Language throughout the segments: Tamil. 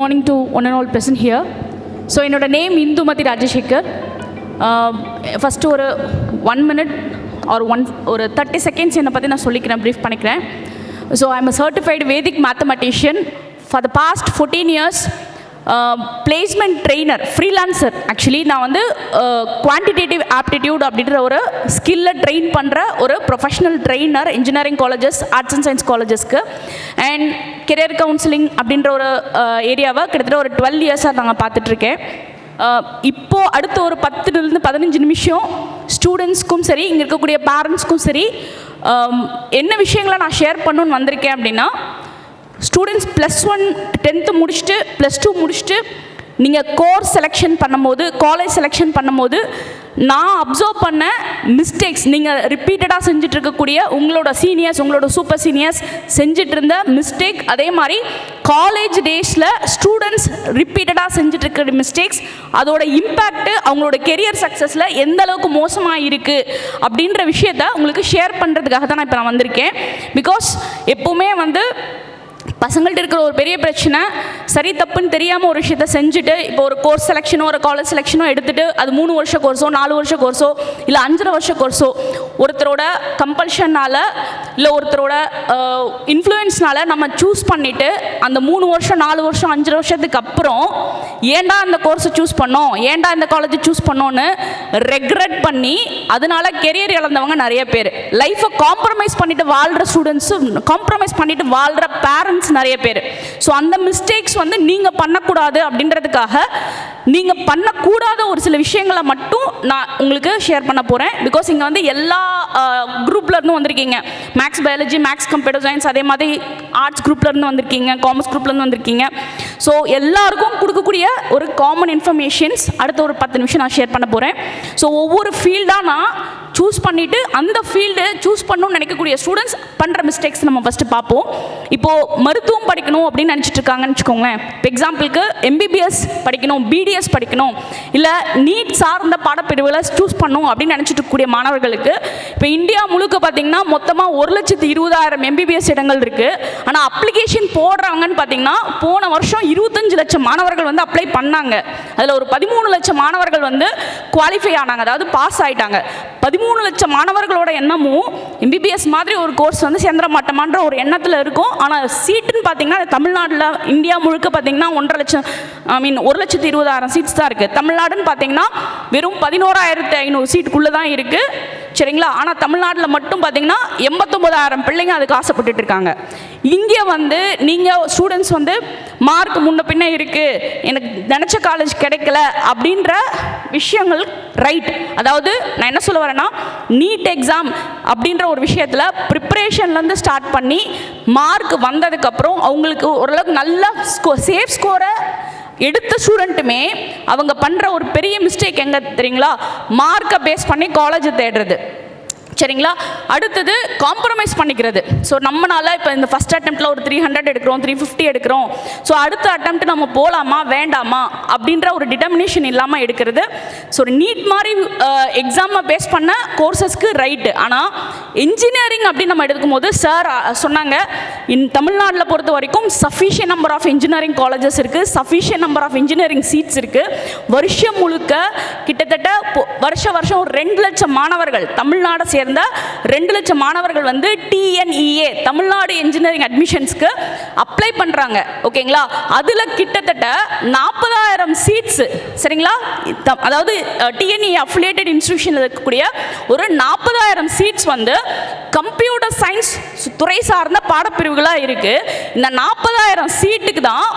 Morning to one and all present here. So, என்னோட நேம் இந்துமதி ராஜசேகர். ஃபஸ்ட்டு ஒரு 1 minute ஒரு 30 seconds என்னை பற்றி நான் சொல்லிக்கிறேன், ப்ரீஃப் பண்ணிக்கிறேன். So I am a certified Vedic mathematician for the past 14 years. Placement trainer, freelancer. Actually நான் வந்து குவான்டிடேட்டிவ் ஆப்டிடியூட் அப்படின்ற ஒரு ஸ்கில்லை ட்ரெயின் பண்ணுற ஒரு professional trainer engineering colleges, arts and science காலேஜஸ்க்கு. அண்ட் கெரியர் கவுன்சிலிங் அப்படின்ற ஒரு ஏரியாவை கிட்டத்தட்ட ஒரு 12 years நாங்கள் பார்த்துட்ருக்கேன். இப்போது அடுத்த ஒரு 10 to 15 நிமிஷம் ஸ்டூடெண்ட்ஸ்க்கும் சரி, இங்கே இருக்கக்கூடிய பேரண்ட்ஸ்க்கும் சரி, என்ன விஷயங்களை நான் ஷேர் பண்ணணுன்னு வந்திருக்கேன் அப்படின்னா, ஸ்டூடெண்ட்ஸ் +1 10th முடிச்சுட்டு +2 முடிச்சுட்டு நீங்கள் கோர்ஸ் செலெக்ஷன் பண்ணும்போது, காலேஜ் செலெக்ஷன் பண்ணும்போது நான் அப்சர்வ் பண்ண மிஸ்டேக்ஸ், நீங்கள் ரிப்பீட்டடாக செஞ்சுட்டு இருக்கக்கூடிய உங்களோட சீனியர்ஸ், உங்களோட சூப்பர் சீனியர்ஸ் செஞ்சுட்டு இருந்த மிஸ்டேக், அதே மாதிரி காலேஜ் டேஸில் ஸ்டூடெண்ட்ஸ் ரிப்பீட்டடாக செஞ்சுட்டு இருக்கிற மிஸ்டேக்ஸ், அதோட இம்பேக்ட்டு அவங்களோட கெரியர் சக்ஸஸில் எந்த அளவுக்கு மோசமாக இருக்குது அப்படின்ற விஷயத்த உங்களுக்கு ஷேர் பண்ணுறதுக்காக தான் நான் இப்போ நான் வந்திருக்கேன். பிகாஸ் எப்போவுமே வந்து பசங்கள்ட்ட இருக்கிற ஒரு பெரிய பிரச்சனை, சரி தப்புன்னு தெரியாமல் ஒரு விஷயத்த செஞ்சுட்டு, இப்போ ஒரு கோர்ஸ் செலெக்ஷனோ ஒரு காலேஜ் செலெக்ஷனோ எடுத்துகிட்டு அது 3 வருஷ கோர்ஸோ 4 வருஷ கோர்ஸோ இல்லை 5.5 வருஷ கோர்ஸோ ஒருத்தரோட கம்பல்ஷனால் இல்லை ஒருத்தரோட இன்ஃப்ளூயன்ஸ்னால் நம்ம சூஸ் பண்ணிவிட்டு அந்த 3 வருஷம் 4 வருஷம் 5 வருஷத்துக்கு அப்புறம் ஏன்டா இந்த கோர்ஸை சூஸ் பண்ணோம், ஏன்டா இந்த காலேஜை சூஸ் பண்ணோன்னு ரெக்ரெட் பண்ணி அதனால கெரியர் இழந்தவங்க நிறைய பேர். லைஃப்பை காம்ப்ரமைஸ் பண்ணிட்டு வாழ்கிற ஸ்டூடெண்ட்ஸும், காம்ப்ரமைஸ் பண்ணிட்டு வாழ்கிற பேரண்ட்ஸ் நிறைய பேர். ஸோ அந்த மிஸ்டேக்ஸ் வந்து நீங்கள் பண்ணக்கூடாது அப்படின்றதுக்காக நீங்கள் பண்ணக்கூடாத ஒரு சில விஷயங்களை மட்டும் நான் உங்களுக்கு ஷேர் பண்ண போகிறேன். பிகாஸ் இங்கே வந்து எல்லா குரூப்லேருந்து வந்திருக்கீங்க, maths biology, maths computer science, அதே மாதிரி ஆர்ட்ஸ் குரூப்லேருந்து வந்திருக்கீங்க, காமர்ஸ் குரூப்லேருந்து வந்திருக்கீங்க. ஸோ எல்லாருக்கும் கொடுக்கக்கூடிய ஒரு காமன் இன்ஃபர்மேஷன்ஸ் அடுத்த ஒரு 10 நிமிஷம் நான் ஷேர் பண்ண போகிறேன். ஸோ ஒவ்வொரு ஃபீல்டாக நான் சூஸ் பண்ணிவிட்டு அந்த ஃபீல்டு சூஸ் பண்ணணும்னு நினைக்கக்கூடிய ஸ்டூடெண்ட்ஸ் பண்ணுற மிஸ்டேக்ஸ் நம்ம ஃபஸ்ட்டு பார்ப்போம். இப்போது மருத்துவம் படிக்கணும் அப்படின்னு நினச்சிட்டு இருக்காங்கன்னு வச்சுக்கோங்களேன். இப்போ எக்ஸாம்பிளுக்கு எம்பிபிஎஸ் படிக்கணும், பிடிஎஸ் படிக்கணும், இல்லை நீட் சார்ந்த பாடப்பிரிவுகளை சூஸ் பண்ணணும் அப்படின்னு நினச்சிட்டு இருக்கக்கூடிய மாணவர்களுக்கு இப்போ இந்தியா முழுக்க பார்த்திங்கன்னா மொத்தமாக 1,20,000 எம்பிபிஎஸ் இடங்கள் இருக்குது. ஆனால் அப்ளிகேஷன் போடுறாங்கன்னு பார்த்திங்கன்னா போன வருஷம் 25 லட்சம் மாணவர்கள் வந்து அப்ளை பண்ணாங்க. அதில் ஒரு 13 லட்சம் மாணவர்கள் வந்து குவாலிஃபை ஆனாங்க, அதாவது பாஸ் ஆகிட்டாங்க. 13 லட்சம் மாணவர்களோட எண்ணமும் எம்பிபிஎஸ் மாதிரி ஒரு கோர்ஸ் வந்து சேர்ந்துட மாட்டோமான்ற ஒரு எண்ணத்தில் இருக்கும். ஆனால் சீட்டுன்னு பார்த்தீங்கன்னா தமிழ்நாட்டில் இந்தியா முழுக்க பார்த்தீங்கன்னா 1,20,000 சீட்ஸ் தான் இருக்குது. தமிழ்நாடுன்னு பார்த்தீங்கன்னா வெறும் 11,500 சீட்டுக்குள்ளே தான் இருக்குது, சரிங்களா? ஆனால் தமிழ்நாட்டில் மட்டும் பார்த்தீங்கன்னா 89,000 பிள்ளைங்க அதுக்கு ஆசைப்பட்டுட்டு இருக்காங்க. இங்கே வந்து நீங்கள் ஸ்டூடெண்ட்ஸ் வந்து மார்க் முன்ன பின்ன இருக்குது, எனக்கு நினச்ச காலேஜ் கிடைக்கல அப்படின்ற விஷயங்கள் ரைட். அதாவது நான் என்ன சொல்ல வரேன்னா, நீட் எக்ஸாம் அப்படின்ற ஒரு விஷயத்தில் ப்ரிப்பரேஷன்லேருந்து ஸ்டார்ட் பண்ணி மார்க் வந்ததுக்கப்புறம் அவங்களுக்கு ஓரளவுக்கு நல்ல சேஃப் ஸ்கோரை எடுத்த ஸ்டூடெண்ட்டுமே அவங்க பண்ணுற ஒரு பெரிய மிஸ்டேக் எங்கே தெரியுங்களா? மார்க்கை பேஸ் பண்ணி காலேஜை தேடுறது, சரிங்களா? அடுத்தது காம்ப்ரமைஸ் பண்ணிக்கிறது. ஸோ நம்மளால் இப்போ இந்த ஃபஸ்ட் அட்டெம்ப்டில் ஒரு 300 எடுக்கிறோம், 350 எடுக்கிறோம், ஸோ அடுத்த அட்டெம்ப்ட் நம்ம போகலாமா வேண்டாமா அப்படின்ற ஒரு டிட்டர்மினேஷன் இல்லாமல் எடுக்கிறது. ஸோ நீட் மாதிரி எக்ஸாமை பேஸ் பண்ண கோர்சஸ்க்கு ரைட்டு. ஆனால் இன்ஜினியரிங் அப்படின்னு நம்ம எடுக்கும்போது சார் சொன்னாங்க, தமிழ்நாட்டில் பொறுத்த வரைக்கும் sufficient number of engineering colleges இருக்குது, sufficient number of engineering seats இருக்குது. வருஷம் முழுக்க கிட்டத்தட்ட வருஷம் 2 லட்சம் மாணவர்கள், தமிழ்நாடை சேர்ந்த 2 லட்சம் மாணவர்கள் வந்து TNEA தமிழ்நாடு இன்ஜினியரிங் அட்மிஷன்ஸ்க்கு அப்ளை பண்ணுறாங்க, ஓகேங்களா? அதில் கிட்டத்தட்ட 40,000 சீட்ஸ், சரிங்களா? அதாவது TNEA அஃபிலியேட்டட் இன்ஸ்டிடியூஷனில் இருக்கக்கூடிய ஒரு 40,000 சீட்ஸ் வந்து கம்ப்யூட்டர் சயின்ஸ் துறை சார்ந்த பாடப்பிரிவுகளாக இருக்குது. இந்த 40,000 சீட்டுக்கு தான்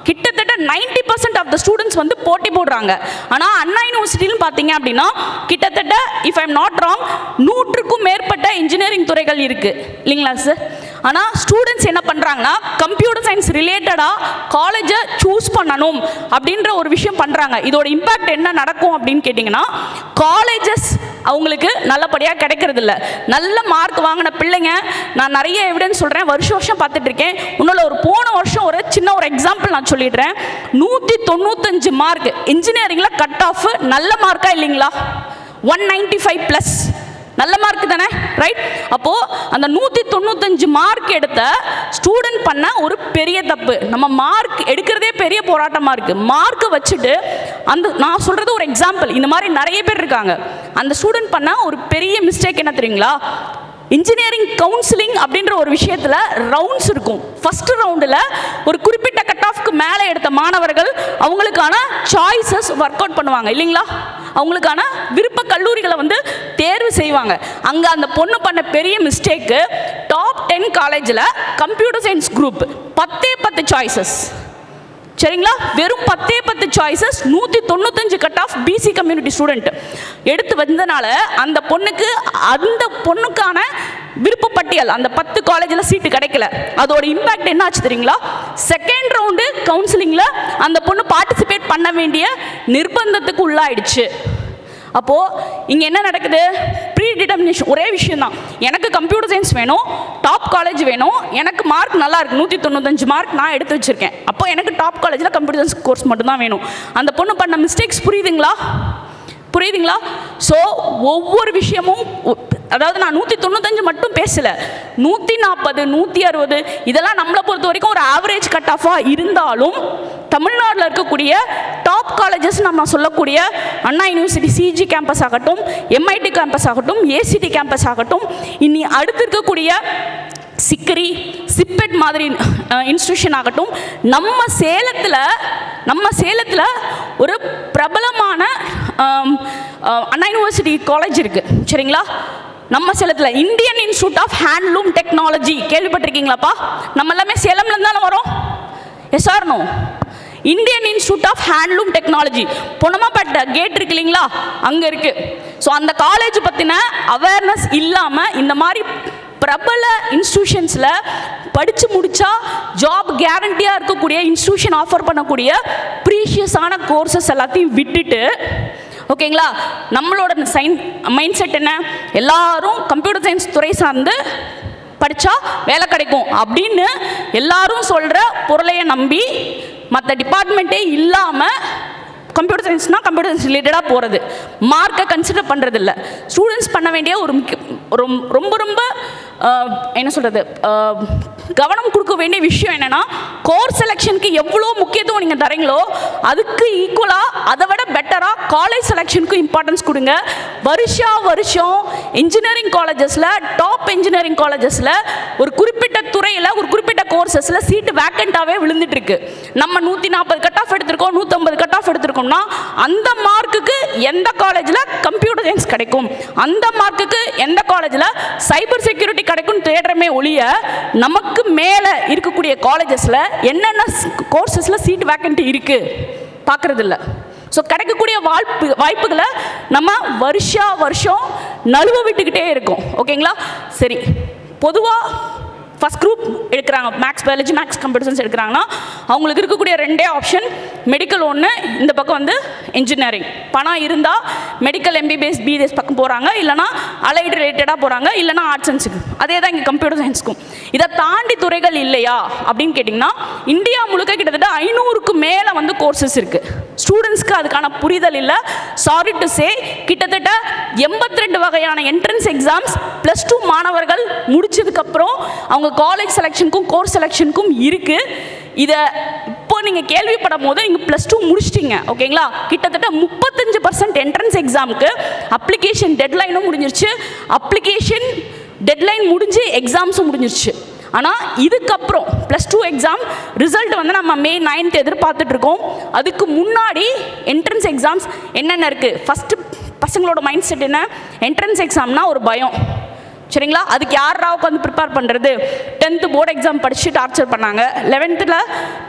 கிட்டத்தட்ட 90% ஆஃப் த ஸ்டூடெண்ட்ஸ் வந்து போட்டி போடுறாங்க. ஆனால் அண்ணா யூனிவர்சிட்டின்னு பார்த்தீங்க அப்படின்னா கிட்டத்தட்ட if I am not wrong 100க்கும் மேற்பட்ட இன்ஜினியரிங் துறைகள் இருக்குது, இல்லைங்களா சார்? ஆனால் ஸ்டூடெண்ட்ஸ் என்ன பண்ணுறாங்கன்னா கம்ப்யூட்டர் சயின்ஸ் ரிலேட்டடாக காலேஜை சூஸ் பண்ணணும் அப்படின்ற ஒரு விஷயம் பண்ணுறாங்க. இதோட இம்பேக்ட் என்ன நடக்கும் அப்படின்னு கேட்டிங்கன்னா, காலேஜஸ் அவங்களுக்கு நல்லபடியாக கிடைக்கிறது இல்லை. நல்ல மார்க் வாங்கின பிள்ளைங்க, நான் நிறைய எவிடன்ஸ் சொல்கிறேன், வருஷம் பார்த்துட்ருக்கேன். இன்னொரு ஒரு போன வருஷம் ஒரு சின்ன ஒரு எக்ஸாம்பிள் நான் சொல்லிடுறேன். 195 மார்க் இன்ஜினியரிங்கில் கட் ஆஃப் நல்ல மார்க்கா இல்லைங்களா? 195+, நல்ல மார்க் தானே, ரைட்? அப்போது அந்த 195 மார்க் எடுத்த ஸ்டூடெண்ட் பண்ண ஒரு பெரிய தப்பு. நம்ம மார்க் எடுக்கிறதே பெரிய போராட்டமாக இருக்குது. மார்க்கை வச்சுட்டு நான் சொல்கிறது ஒரு எக்ஸாம்பிள், இந்த மாதிரி நிறைய பேர் இருக்காங்க. அந்த ஸ்டூடெண்ட் பண்ண ஒரு பெரிய மிஸ்டேக் என்ன தெரியுங்களா? இன்ஜினியரிங் கவுன்சிலிங் அப்படின்ற ஒரு விஷயத்தில் ரவுண்ட்ஸ் இருக்கும். ஃபர்ஸ்ட் ரவுண்டில் ஒரு குறிப்பிட்ட கட் ஆஃப்க்கு மேலே எடுத்த மாணவர்கள் அவங்களுக்கான சாய்ஸஸ் ஒர்க் அவுட் பண்ணுவாங்க இல்லைங்களா? அவங்களுக்கான விருப்ப கல்லூரிகளை வந்து தேர்வு செய்வாங்க. அங்கே அந்த பொண்ணு பண்ண பெரிய மிஸ்டேக்கு, டாப் 10 காலேஜில் கம்ப்யூட்டர் சயின்ஸ் குரூப் 10 சாய்ஸஸ், சரிங்களா? வெறும் 10 choices, 195 cut off BC community student எடுத்து வந்தனால அந்த பொண்ணுக்கான விருப்பப்பட்டியல் அந்த 10 காலேஜில் சீட்டு கிடைக்கல. அதோட இம்பேக்ட் என்ன ஆச்சு தெரியுங்களா? செகண்ட் ரவுண்டு கவுன்சிலிங்கில் அந்த பொண்ணு பார்ட்டிசிபேட் பண்ண வேண்டிய நிர்பந்தத்துக்கு உள்ளாயிடுச்சு. அப்போது இங்கே என்ன நடக்குது? Predetermination. ஒரே விஷயம் தான், எனக்கு கம்ப்யூட்டர் சயின்ஸ் வேணும், டாப் காலேஜ் வேணும், எனக்கு மார்க் நல்லா இருக்குது, 195 மார்க் நான் எடுத்து வச்சுருக்கேன், அப்போ எனக்கு டாப் காலேஜில் கம்ப்யூட்டர் சயின்ஸ் கோர்ஸ் மட்டும்தான் வேணும். அந்த பொண்ணு பண்ண மிஸ்டேக்ஸ் புரியுதுங்களா? ஸோ ஒவ்வொரு விஷயமும், அதாவது நான் 195 மட்டும் பேசலை, 140, 160 இதெல்லாம் நம்மளை பொறுத்த வரைக்கும் ஒரு ஆவரேஜ் கட் ஆஃபாக இருந்தாலும் தமிழ்நாட்டில் இருக்கக்கூடிய டாப் காலேஜஸ் நம்ம சொல்லக்கூடிய அண்ணா யூனிவர்சிட்டி சிஜி கேம்பஸ் ஆகட்டும், எம்ஐடி கேம்பஸ் ஆகட்டும், ஏசிடி கேம்பஸ் ஆகட்டும், இனி அடுத்து இருக்கக்கூடிய சிக்கரி, சிப்பெட் மாதிரி இன்ஸ்டியூஷன் ஆகட்டும், நம்ம சேலத்தில் ஒரு பிரபலமான அண்ணா யூனிவர்சிட்டி காலேஜ் இருக்குது, சரிங்களா? நம்ம சேலத்தில் Indian institute of handloom technology கேள்விப்பட்டிருக்கீங்களாப்பா? நம்ம எல்லாமே சேலம்லேருந்து தானே வரோம். Yes or no? Indian institute of handloom technology Ponnammapettai gate இருக்கு இல்லைங்களா, அங்கே இருக்குது. ஸோ அந்த காலேஜ் பற்றின அவேர்னஸ் இல்லாமல் இந்த மாதிரி பிரபல இன்ஸ்டியூஷன்ஸில் படித்து முடித்தா ஜாப் கேரண்டியாக இருக்கக்கூடிய இன்ஸ்டியூஷன் ஆஃபர் பண்ணக்கூடிய ப்ரீஷியஸான கோர்சஸ் எல்லாத்தையும் விட்டுட்டு, ஓகேங்களா, நம்மளோட மைண்ட் செட் என்ன? எல்லாரும் கம்ப்யூட்டர் சயின்ஸ் துறை சார்ந்து படித்தா வேலை கிடைக்கும் அப்படின்னு எல்லாரும் சொல்கிற பொருளையை நம்பி மற்ற டிபார்ட்மெண்ட்டே இல்லாமல் கம்ப்யூட்டர் சயின்ஸ்னால் கம்ப்யூட்டர் சயின்ஸ் ரிலேட்டடாக போகிறது, மார்க்கை கன்சிடர் பண்ணுறதில்ல. ஸ்டூடெண்ட்ஸ் பண்ண வேண்டிய ரொம்ப ரொம்ப என்ன சொல்கிறது, கவனம் கொடுக்க வேண்டிய விஷயம் என்னென்னா, கோர்ஸ் செலெக்ஷனுக்கு எவ்வளோ முக்கியத்துவம் நீங்கள் தரீங்களோ அதுக்கு ஈக்குவலாக அதை விட பெட்டராக காலேஜ் செலெக்ஷனுக்கு இம்பார்ட்டன்ஸ் கொடுங்க. வருஷம் இன்ஜினியரிங் காலேஜஸில், டாப் இன்ஜினியரிங் காலேஜஸில் ஒரு குறிப்பிட்ட துறையில் ஒரு குறிப்பிட்ட கோர்சஸில் சீட்டு வேக்கண்ட்டாகவே விழுந்துட்டு இருக்கு. நம்ம 140 கட் ஆஃப் எடுத்திருக்கோம், 150 கட் ஆஃப் எடுத்திருக்கோம்னா அந்த மார்க்குக்கு எந்த காலேஜில் கம்ப்யூட்டர் சயின்ஸ் கிடைக்கும், அந்த மார்க்குக்கு எந்த காலேஜில் சைபர் செக்யூரிட்டி கிடைக்கும் தேடுறமே ஒழிய நமக்கு மேலே இருக்கக்கூடிய காலேஜஸில் என்னென்ன கோர்சஸில் சீட் வேக்கன்ட்டி இருக்குது பார்க்குறதில்ல. ஸோ கிடைக்கக்கூடிய வாய்ப்புகளை நம்ம வருஷம் நழுவ விட்டுக்கிட்டே இருக்கோம். ஓகேங்களா? சரி, பொதுவாக ஃபஸ்ட் குரூப் எடுக்கிறாங்க, maths biology, maths computer science எடுக்கிறாங்கன்னா அவங்களுக்கு இருக்கக்கூடிய ரெண்டே ஆப்ஷன், மெடிக்கல் ஒன்று, இந்த பக்கம் வந்து இன்ஜினியரிங். பணம் இருந்தால் மெடிக்கல் எம்பிபிஎஸ் பிஎஸ் பக்கம் போகிறாங்க, இல்லைனா அலைடு ரிலேட்டடாக போகிறாங்க, இல்லைனா ஆர்ட்ஸ் சயின்ஸுக்கு. அதே தான் இங்கே கம்ப்யூட்டர் சயின்ஸுக்கும். இதை தாண்டி துறைகள் இல்லையா அப்படின்னு கேட்டிங்கன்னா, இந்தியா முழுக்க கிட்டத்தட்ட 500க்கு மேலே வந்து கோர்சஸ் இருக்குது. ஸ்டூடெண்ட்ஸ்க்கு அதுக்கான புரிதல் இல்லை. சாரி டு சே, கிட்டத்தட்ட 82 வகையான என்ட்ரன்ஸ் எக்ஸாம்ஸ் +2 மாணவர்கள் முடிச்சதுக்கப்புறம் அவங்க காலேஜ் செலெக்ஷனுக்கும் கோர்ஸ் செலெக்ஷனுக்கும் இருக்குது. இதை இப்போ நீங்கள் கேள்விப்படும் போது நீங்கள் +2 முடிச்சிட்டிங்க, ஓகேங்களா? கிட்டத்தட்ட 35% என்ட்ரன்ஸ் எக்ஸாமுக்கு அப்ளிகேஷன் டெட்லைனும் முடிஞ்சிருச்சு, அப்ளிகேஷன் டெட்லைன் முடிஞ்சு எக்ஸாம்ஸும் முடிஞ்சிருச்சு. ஆனால் இதுக்கப்புறம் +2 எக்ஸாம் ரிசல்ட் வந்து நம்ம May 9 எதிர்பார்த்துட்ருக்கோம். அதுக்கு முன்னாடி என்ட்ரன்ஸ் எக்ஸாம்ஸ் என்னென்ன இருக்குது? ஃபஸ்ட்டு பசங்களோட மைண்ட் செட் என்ன? என்ட்ரன்ஸ் எக்ஸாம்னா ஒரு பயம், சரிங்களா? அதுக்கு யாரா உட்காந்து ப்ரிப்பேர் பண்ணுறது? 10th போர்டு எக்ஸாம் படித்து டார்ச்சர் பண்ணாங்க, 11th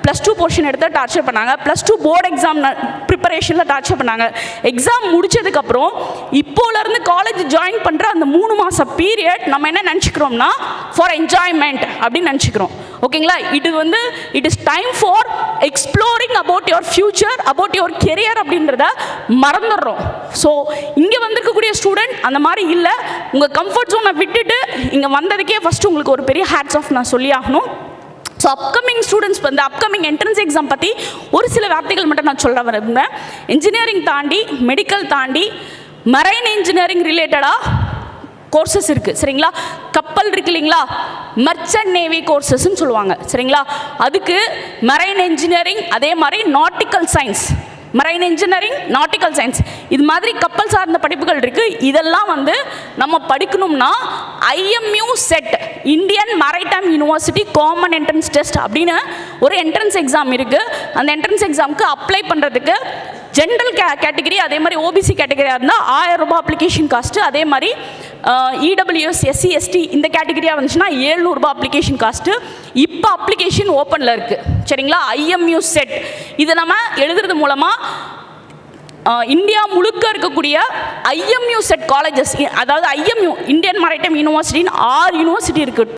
+2 போர்ஷன் எடுத்து டார்ச்சர் பண்ணாங்க, +2 போர்டு எக்ஸாம் ப்ரிப்பரேஷனில் டார்ச்சர் பண்ணாங்க. எக்ஸாம் முடிச்சதுக்கப்புறம் இப்போலேருந்து காலேஜ் ஜாயின் பண்ணுற அந்த 3 மாத பீரியட் நம்ம என்ன நினச்சிக்கிறோம்னா ஃபார் என்ஜாய்மெண்ட் அப்படின்னு நினச்சிக்கிறோம். ஓகேங்களா? It is time for exploring about your future, about your career அப்படின்றத மறந்துடுறோம். ஸோ இங்கே வந்திருக்கக்கூடிய ஸ்டூடெண்ட் அந்த மாதிரி இல்லை. உங்கள் கம்ஃபர்ட் ஜோனை விட்டுட்டு இங்கே வந்ததுக்கே ஃபஸ்ட்டு உங்களுக்கு ஒரு பெரிய ஹேட்ஸ் ஆஃப் நான் சொல்லி ஆகணும். ஸோ அப்கமிங் ஸ்டூடெண்ட்ஸ் வந்து அப்கமிங் என்ட்ரன்ஸ் எக்ஸாம் பற்றி ஒரு சில வார்த்தைகள் மட்டும் நான் சொல்ல விரும்புகிறேன். இன்ஜினியரிங் தாண்டி, மெடிக்கல் தாண்டி, மரைன் இன்ஜினியரிங் ரிலேட்டடாக கோர்சஸ் இருக்குது சரிங்களா. கப்பல் இருக்கு இல்லைங்களா, மர்ச்சன்ட் நேவி கோர்சஸ்ன்னு சொல்லுவாங்க சரிங்களா. அதுக்கு மெரைன் இன்ஜினியரிங், அதே மாதிரி nautical science, marine engineering, nautical science, இது மாதிரி கப்பல் சார்ந்த படிப்புகள் இருக்குது. இதெல்லாம் வந்து நம்ம படிக்கணும்னா IMU set, Indian maritime university common entrance test அப்படின்னு ஒரு என்ட்ரன்ஸ் எக்ஸாம் இருக்குது. அந்த என்ட்ரன்ஸ் எக்ஸாமுக்கு அப்ளை பண்ணுறதுக்கு ஜென்ரல் கேட்டகரி அதே மாதிரி OBC கேட்டகரியாக இருந்தால் 1000 ரூபாய் அப்ளிகேஷன் காஸ்ட்டு, அதே மாதிரி EWS SC ST இந்த கேட்டகரியாக வந்துச்சுன்னா 700 ரூபாய் அப்ளிகேஷன் காஸ்ட்டு. இப்போ அப்ளிகேஷன் ஓப்பனில் இருக்குது சரிங்களா. IMU செட் இது நம்ம எழுதுறது மூலமாக இந்தியா முழுக்க இருக்கக்கூடிய IMU செட் காலேஜஸ், அதாவது IMU இந்தியன் மேரிடைம் யூனிவர்சிட்டின்னு 6 யூனிவர்சிட்டி இருக்குது.